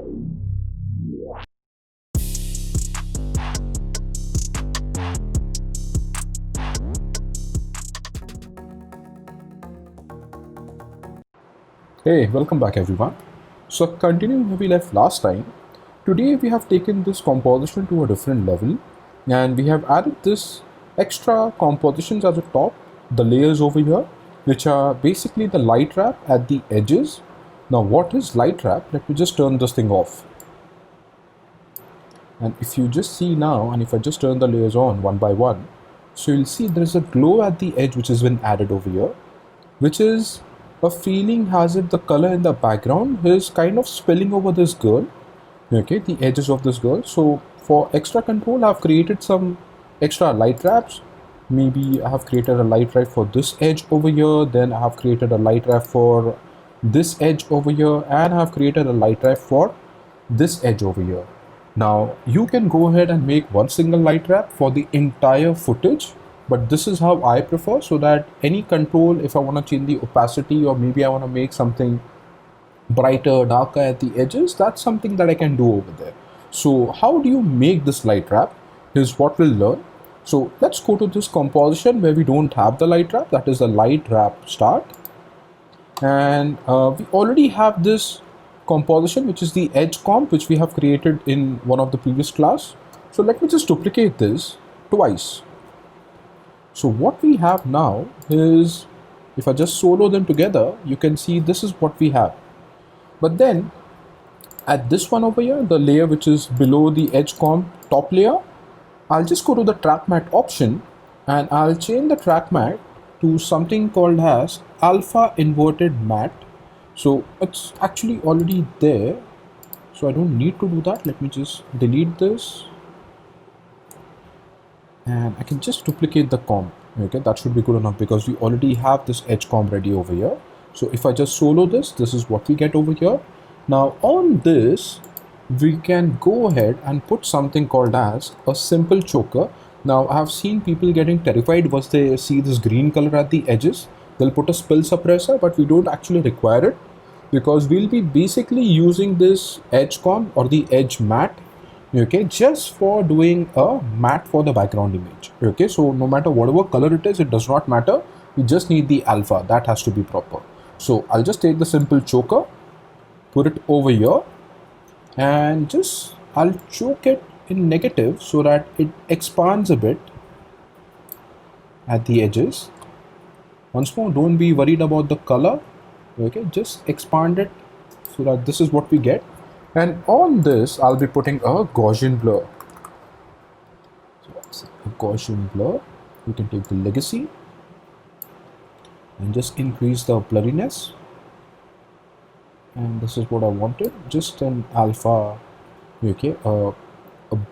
Hey, welcome back everyone. So continuing where we left last time, today we have taken this composition to a different level and we have added this extra compositions at the top, the layers over here, which are basically the light wrap at the edges. Now what is light wrap? Let me just turn this thing off. And if you just see now, and if I just turn the layers on one by one, so you'll see there's a glow at the edge which has been added over here, which is a feeling as if the color in the background is kind of spilling over this girl, okay, the edges of this girl. So for extra control, I've created some extra light wraps. Maybe I have created a light wrap for this edge over here, then I have created a light wrap for this edge over here, and I have created a light wrap for this edge over here. Now you can go ahead and make one single light wrap for the entire footage, but this is how I prefer, so that any control, if I want to change the opacity or maybe I want to make something brighter, darker at the edges, that's something that I can do over there. So how do you make this light wrap? Here's what we'll learn. So let's go to this composition where we don't have the light wrap, that is the light wrap start. And we already have this composition, which is the edge comp, which we have created in one of the previous class. So let me just duplicate this twice. So what we have now is, if I just solo them together, you can see this is what we have. But then at this one over here, the layer which is below the edge comp top layer, I'll just go to the track matte option and I'll change the track matte to something called as alpha inverted matte. So it's actually already there, so I don't need to do that. Let me just delete this and I can just duplicate the comp. Okay, that should be good enough because we already have this edge comp ready over here. So if I just solo this is what we get over here. Now on this, we can go ahead and put something called as a simple choker. Now I have seen people getting terrified once they see this green color at the edges. They'll put a spill suppressor, but we don't actually require it because we'll be basically using this edge comp or the edge matte, okay, just for doing a matte for the background image. Okay, so no matter whatever color it is, it does not matter. We just need the alpha, that has to be proper. So I'll just take the simple choker, put it over here, and just I'll choke it in negative so that it expands a bit at the edges. Once more, don't be worried about the color, okay, just expand it so that this is what we get. And on this, I'll be putting a Gaussian blur. So a Gaussian blur, you can take the legacy and just increase the blurriness. And this is what I wanted, just an alpha, okay, a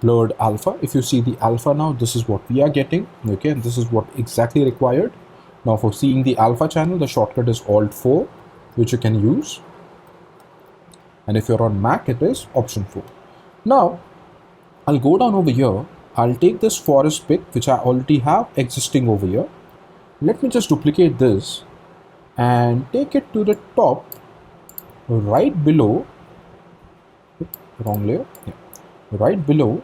blurred alpha. If you see the alpha now, this is what we are getting, okay, and this is what exactly required. Now for seeing the alpha channel, the shortcut is Alt 4, which you can use. And if you're on Mac, it is option 4. Now, I'll go down over here. I'll take this forest pick, which I already have existing over here. Let me just duplicate this and take it to the top, right below, wrong layer, yeah, right below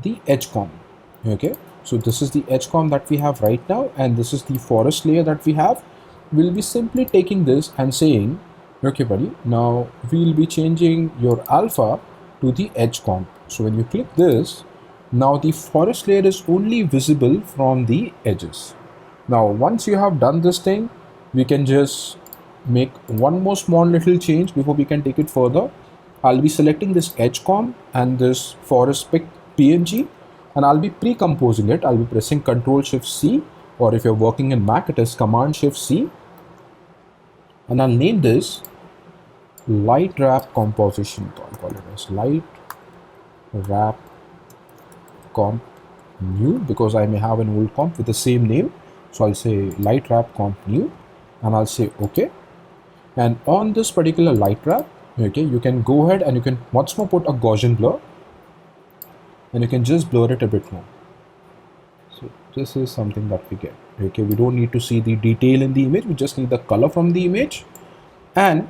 the edge comp, okay. So this is the edge comp that we have right now, and this is the forest layer that we have. We'll be simply taking this and saying, okay buddy, now we'll be changing your alpha to the edge comp. So when you click this, now the forest layer is only visible from the edges. Now once you have done this thing, we can just make one more small little change before we can take it further. I'll be selecting this edge comp and this forest pick PNG, and I'll be pre-composing it. I'll be pressing Ctrl Shift C, or if you're working in Mac, it is Command Shift C. And I'll name this light wrap composition. I'll call it as light wrap comp new, because I may have an old comp with the same name. So I'll say light wrap comp new, and I'll say OK. And on this particular light wrap, okay, you can go ahead and you can once more put a Gaussian blur, and you can just blur it a bit more. So this is something that we get. Okay, we don't need to see the detail in the image, we just need the color from the image. And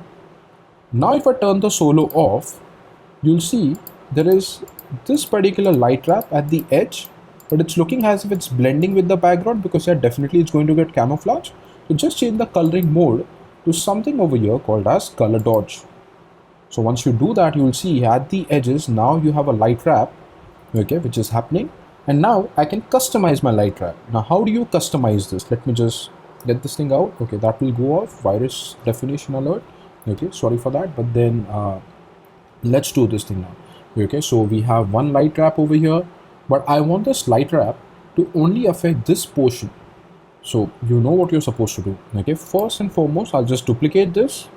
Now if I turn the solo off, you'll see there is this particular light wrap at the edge, but it's looking as if it's blending with the background, because yeah, definitely it's going to get camouflage. So just change the coloring mode to something over here called as color dodge. So once you do that, you will see at the edges now you have a light wrap, okay, which is happening. And now I can customize my light wrap. Now how do you customize this? Let me just get this thing out. Okay, that will go off. Virus definition alert. Okay, sorry for that. But then let's do this thing now. Okay, so we have one light wrap over here, but I want this light wrap to only affect this portion. So you know what you're supposed to do. Okay, first and foremost, I'll just duplicate this,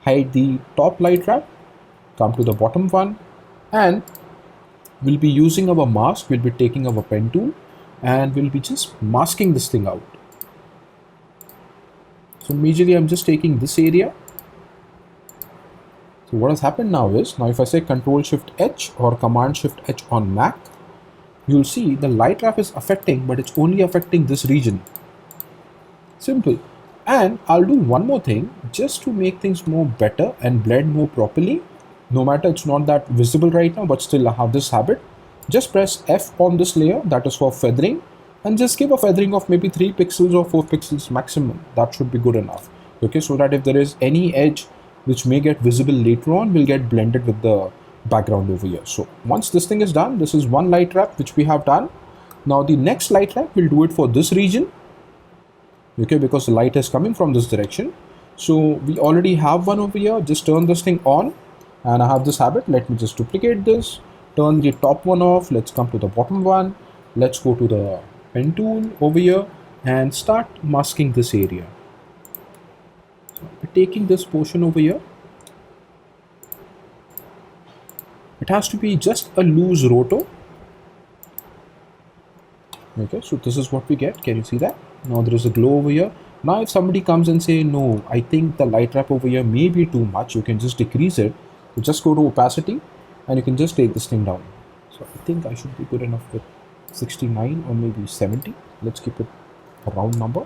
hide the top light wrap, come to the bottom one, and we'll be using our mask. We'll be taking our pen tool and we'll be just masking this thing out. So majorly I'm just taking this area. So what has happened now is, now if I say Control Shift H or Command Shift H on Mac, you'll see the light wrap is affecting, but it's only affecting this region. Simple. And I'll do one more thing just to make things more better and blend more properly. No matter it's not that visible right now, but still I have this habit. Just press F on this layer, that is for feathering, and just give a feathering of maybe 3 pixels or 4 pixels maximum. That should be good enough. Okay, so that if there is any edge which may get visible later on, will get blended with the background over here. So once this thing is done, this is one light wrap which we have done. Now the next light wrap, we'll do it for this region. Okay, because the light is coming from this direction. So we already have one over here. Just turn this thing on, and I have this habit. Let me just duplicate this, turn the top one off. Let's come to the bottom one. Let's go to the pen tool over here and start masking this area. So we're taking this portion over here. It has to be just a loose roto. Okay, so this is what we get. Can you see that? Now there is a glow over here. Now if somebody comes and say, no, I think the light wrap over here may be too much, you can just decrease it. You just go to opacity and you can just take this thing down. So I think I should be good enough with 69 or maybe 70. Let's keep it a round number.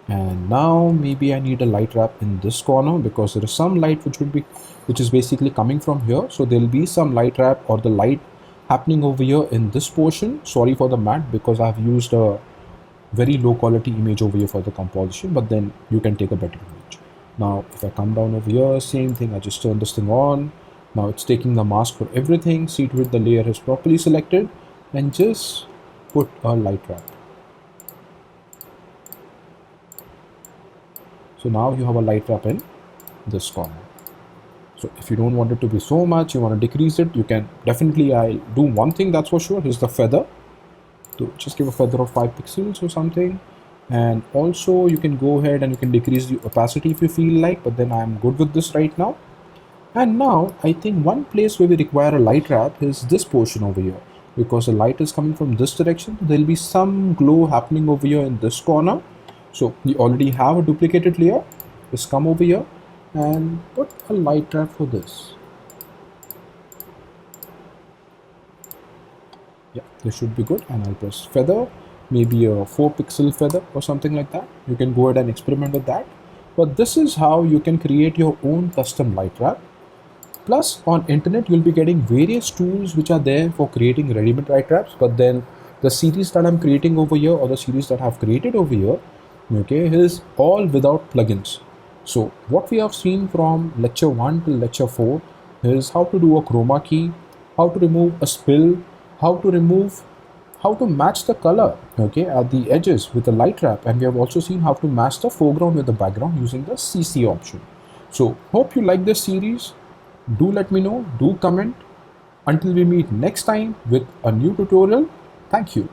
And now maybe I need a light wrap in this corner, because there is some light which is basically coming from here. So there will be some light wrap or the light happening over here in this portion. Sorry for the matte, because I've used a very low quality image over here for the composition, but then you can take a better image. Now if I come down over here, same thing, I just turn this thing on. Now it's taking the mask for everything, see to it the layer is properly selected, and just put a light wrap. So now you have a light wrap in this corner. So if you don't want it to be so much, you want to decrease it, you can definitely, I'll do one thing that's for sure, is the feather. So just give a feather of 5 pixels or something. And also you can go ahead and you can decrease the opacity if you feel like, but then I'm good with this right now. And now I think one place where we require a light wrap is this portion over here, because the light is coming from this direction. There'll be some glow happening over here in this corner. So we already have a duplicated layer. Just come over here and put a light wrap for this. Yeah, this should be good. And I'll press feather, maybe a 4 pixel feather or something like that. You can go ahead and experiment with that. But this is how you can create your own custom light wrap. Plus on internet, you'll be getting various tools which are there for creating ready-made light wraps. But then the series that I'm creating over here, or the series that I've created over here, okay, is all without plugins. So what we have seen from lecture 1 till lecture 4 is how to do a chroma key, how to remove a spill, how to match the color, okay, at the edges with the light wrap, and we have also seen how to match the foreground with the background using the CC option. So hope you like this series. Do let me know, do comment. Until we meet next time with a new tutorial, thank you.